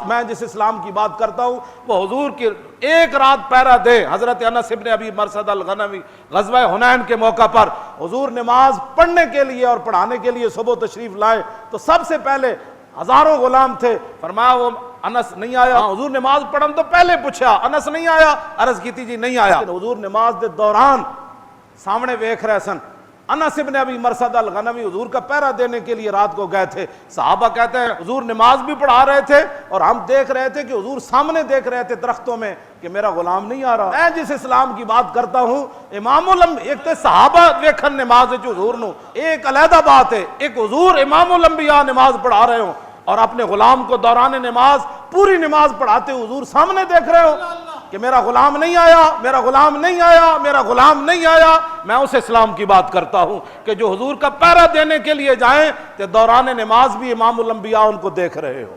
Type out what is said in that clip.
میں جس اسلام کی بات کرتا ہوں وہ حضور کی ایک رات پہرا دے۔ حضرت انس ابن ابی مرثد الغنوی غزوہ حنین کے موقع پر حضور نماز پڑھنے کے لیے اور پڑھانے کے لیے صبح تشریف لائے تو سب سے پہلے ہزاروں غلام تھے، فرمایا وہ انس نہیں آیا، حضور نماز پڑھن تو پہلے پوچھا انس نہیں آیا، عرض کی تھی جی نہیں آیا، حضور نماز دے دوران سامنے ویکھ رہے سن، انس ابن ابی مرثد الغنوی حضور کا پہرا دینے کے لیے رات کو گئے تھے، صحابہ کہتے ہیں حضور نماز بھی پڑھا رہے تھے اور ہم دیکھ رہے تھے کہ حضور سامنے دیکھ رہے تھے درختوں میں کہ میرا غلام نہیں آ رہا۔ میں جس اسلام کی بات کرتا ہوں امام الانبیاء، ایک تے صحابہ ویکھن نماز وچ حضور نو، ایک علیحدہ بات ہے، ایک حضور امام الانبیاء نماز پڑھا رہے ہوں اور اپنے غلام کو دوران نماز پوری نماز پڑھاتے حضور سامنے دیکھ رہے ہو کہ میرا غلام نہیں آیا، میرا غلام نہیں آیا، میرا غلام نہیں آیا۔ میں اس اسلام کی بات کرتا ہوں کہ جو حضور کا پہرا دینے کے لیے جائیں تو دوران نماز بھی امام الانبیاء ان کو دیکھ رہے ہو۔